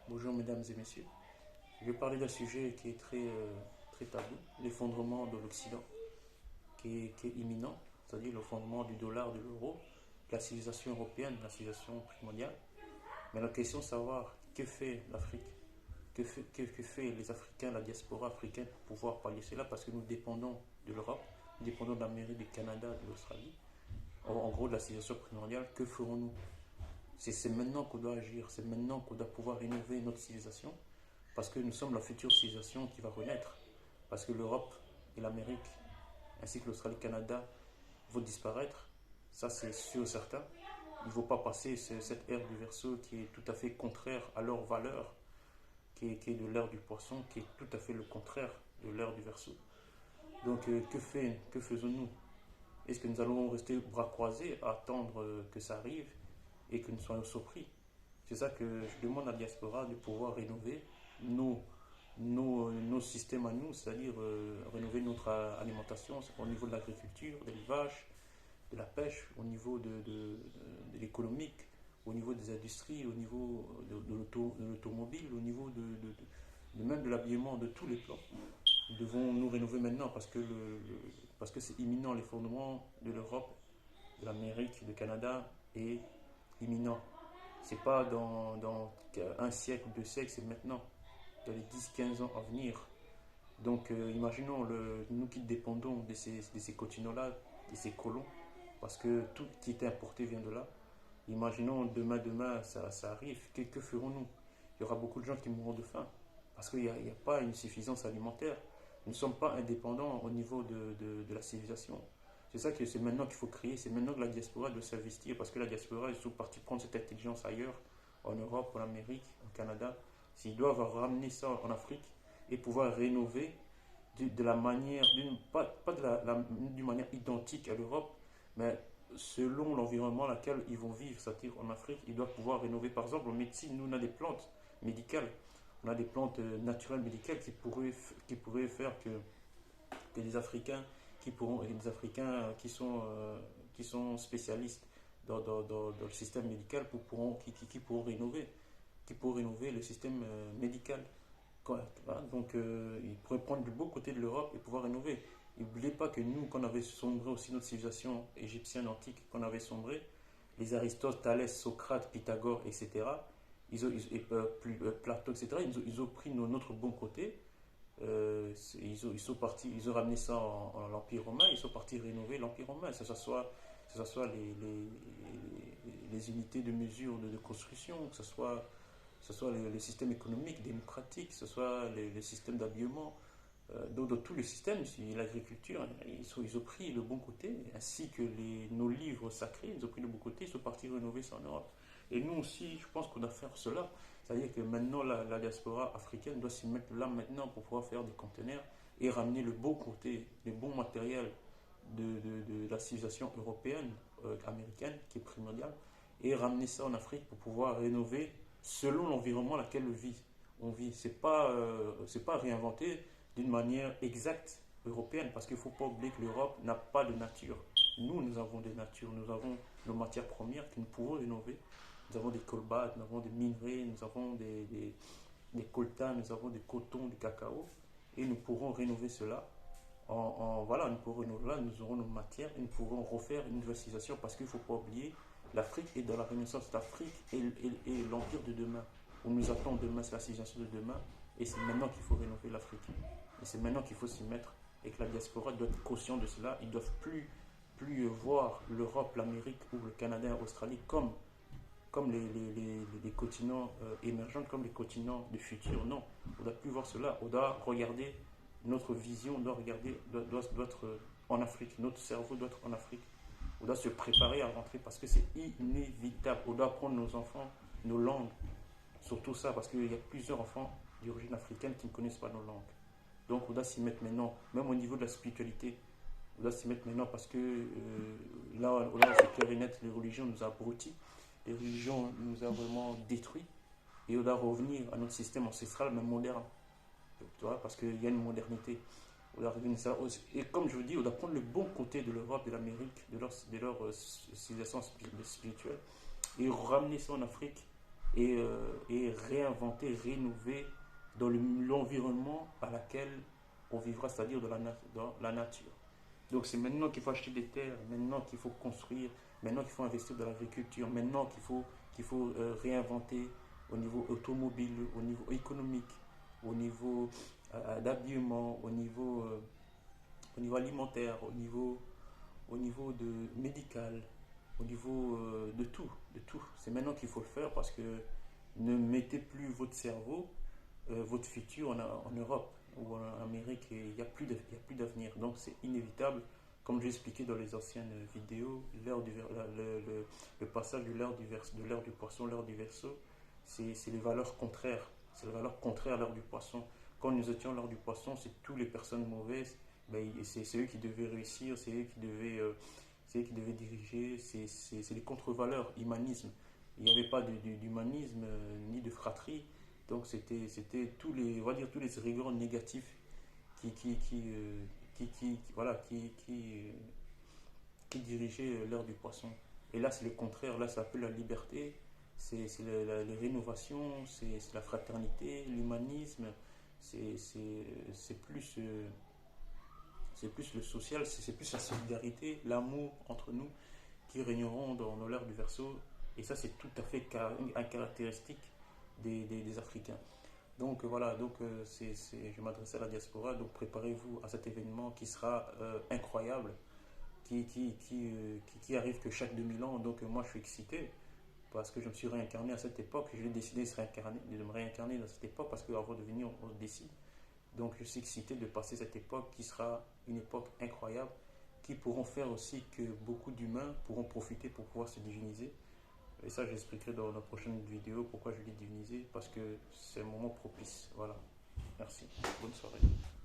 Bonjour mesdames et messieurs. Je vais parler d'un sujet qui est très tabou, l'effondrement de l'Occident, qui est imminent, c'est-à-dire l'effondrement du dollar, de l'euro, de la civilisation européenne, de la civilisation primordiale. Mais la question est de savoir que fait l'Afrique, que fait les Africains, la diaspora africaine pour pouvoir pallier cela, parce que nous dépendons de l'Europe, nous dépendons de l'Amérique, du Canada, de l'Australie, en gros de la civilisation primordiale. Que ferons-nous? C'est maintenant qu'on doit agir, c'est maintenant qu'on doit pouvoir rénover notre civilisation, parce que nous sommes la future civilisation qui va renaître. Parce que l'Europe et l'Amérique, ainsi que l'Australie et le Canada, vont disparaître. Ça, c'est sûr et certain. Il ne faut pas passer cette ère du Verseau qui est tout à fait contraire à leur valeur, qui est de l'ère du poisson, qui est tout à fait le contraire de l'ère du Verseau. Donc, que faisons-nous? Est-ce que nous allons rester bras croisés à attendre que ça arrive et que nous soyons surpris? C'est ça que je demande à la diaspora, de pouvoir rénover nos, nos systèmes à nous, c'est-à-dire rénover notre alimentation au niveau de l'agriculture, de l'élevage, de la pêche, au niveau de l'économique, au niveau des industries, au niveau de l'automobile, au niveau même de l'habillement, de tous les plans. Nous devons nous rénover maintenant parce que c'est imminent. L'effondrement de l'Europe, de l'Amérique, du Canada est imminent. C'est pas dans un siècle, deux siècles, c'est maintenant, dans les 10-15 ans à venir. Donc imaginons nous qui dépendons de ces continents-là, de ces colons, parce que tout qui est importé vient de là. Imaginons demain, ça arrive, que ferons-nous? Il y aura beaucoup de gens qui mourront de faim, parce qu'il n'y a pas une suffisance alimentaire. Nous ne sommes pas indépendants au niveau de la civilisation. C'est ça que c'est maintenant qu'il faut créer, c'est maintenant que la diaspora doit s'investir, parce que la diaspora est sous partie prendre cette intelligence ailleurs, en Europe, en Amérique, au Canada. S'ils doivent ramener ça en Afrique et pouvoir rénover de la manière, pas d'une manière identique à l'Europe, mais selon l'environnement dans lequel ils vont vivre, c'est-à-dire en Afrique, ils doivent pouvoir rénover. Par exemple, en médecine, nous on a des plantes médicales, on a des plantes naturelles médicales qui pourraient faire que les Africains des Africains qui sont spécialistes dans le système médical qui pourront rénover le système médical. Donc, ils pourraient prendre du beau côté de l'Europe et pouvoir rénover. N'oubliez pas que nous, qu'on avait sombré aussi notre civilisation égyptienne antique, qu'on avait sombré, les Aristote, Thalès, Socrate, Pythagore, etc., Platon, etc., ils ont pris notre bon côté. Ils sont partis, ils ont ramené ça en l'Empire romain, ils sont partis rénover l'Empire romain, que ce soit les unités de mesure de construction, que ce soit le système économique démocratique, que ce soit les systèmes d'habillement, dans tous les systèmes, l'agriculture, ils ont pris le bon côté, ainsi que nos livres sacrés, ils ont pris le bon côté, ils sont partis rénover ça en Europe. Et nous aussi, je pense qu'on doit faire cela. C'est-à-dire que maintenant, la diaspora africaine doit s'y mettre là maintenant pour pouvoir faire des conteneurs et ramener le bon côté, le bon matériel de la civilisation européenne, américaine, qui est primordiale, et ramener ça en Afrique pour pouvoir rénover selon l'environnement dans lequel on vit. C'est pas réinventer d'une manière exacte européenne, parce qu'il ne faut pas oublier que l'Europe n'a pas de nature. Nous avons des natures, nous avons nos matières premières que nous pouvons rénover. Nous avons des colbates, nous avons des minerais, nous avons des coltans, nous avons des cotons, du cacao, et nous pourrons rénover cela. Voilà, nous pourrons rénover là, nous aurons nos matières et nous pourrons refaire une nouvelle civilisation, parce qu'il ne faut pas oublier, l'Afrique est dans la renaissance. L'Afrique est l'empire de demain. On nous attend demain, c'est la civilisation de demain, et c'est maintenant qu'il faut rénover l'Afrique. Et c'est maintenant qu'il faut s'y mettre, et que la diaspora doit être conscient de cela. Ils ne doivent plus voir l'Europe, l'Amérique ou le Canada et l'Australie comme les continents émergents, comme les continents du futur. Non, on ne doit plus voir cela. On doit regarder notre vision, doit être en Afrique. Notre cerveau doit être en Afrique. On doit se préparer à rentrer, parce que c'est inévitable. On doit apprendre nos enfants, nos langues, surtout ça, parce qu'il y a plusieurs enfants d'origine africaine qui ne connaissent pas nos langues. Donc on doit s'y mettre maintenant, même au niveau de la spiritualité. On doit s'y mettre maintenant, parce que là c'est clair et net, les religions nous ont abrutis, les religions nous ont vraiment détruits, et on doit revenir à notre système ancestral, même moderne, tu vois, parce qu'il y a une modernité. On doit revenir à ça. Et comme je vous dis, on doit prendre le bon côté de l'Europe, de l'Amérique, de leur civilisation spirituelle, et ramener ça en Afrique et réinventer, rénover dans l'environnement à laquelle on vivra, c'est-à-dire dans la nature. Donc c'est maintenant qu'il faut acheter des terres, maintenant qu'il faut construire, maintenant qu'il faut investir dans l'agriculture, maintenant qu'il faut réinventer au niveau automobile, au niveau économique, au niveau d'habillement, au niveau alimentaire, au niveau de médical, au niveau de tout, de tout. C'est maintenant qu'il faut le faire parce que ne mettez plus votre cerveau, votre futur en Europe ou en Amérique, il n'y a plus d'avenir. Donc c'est inévitable. Comme j'ai expliqué dans les anciennes vidéos, le passage de l'ère du poisson, l'ère du verseau, c'est les valeurs contraires. C'est les valeurs contraires à l'ère du poisson. Quand nous étions à l'ère du poisson, c'est toutes les personnes mauvaises. Ben, c'est eux qui devaient réussir, c'est eux qui devaient diriger. C'est les contre-valeurs, humanisme. Il n'y avait pas d'humanisme ni de fratrie. Donc c'était tous les, on va dire, tous les rigueurs négatifs voilà, qui dirigeaient l'ère du poisson. Et là, c'est le contraire. Là, ça s'appelle la liberté, c'est les rénovations, c'est la fraternité, l'humanisme. C'est plus, c'est plus le social, c'est plus la solidarité, l'amour entre nous qui régneront dans l'ère du Verseau. Et ça, c'est tout à fait un caractéristique des Africains. Donc voilà, je m'adresse à la diaspora, donc préparez-vous à cet événement qui sera incroyable, qui arrive que chaque 2000 ans. Donc moi je suis excité parce que je me suis réincarné à cette époque, j'ai décidé de me réincarner dans cette époque parce qu'avant de venir on décide. Donc je suis excité de passer cette époque qui sera une époque incroyable, qui pourront faire aussi que beaucoup d'humains pourront profiter pour pouvoir se diviniser. Et ça, j'expliquerai dans la prochaine vidéo pourquoi je dis diviniser, parce que c'est un moment propice. Voilà. Merci. Bonne soirée.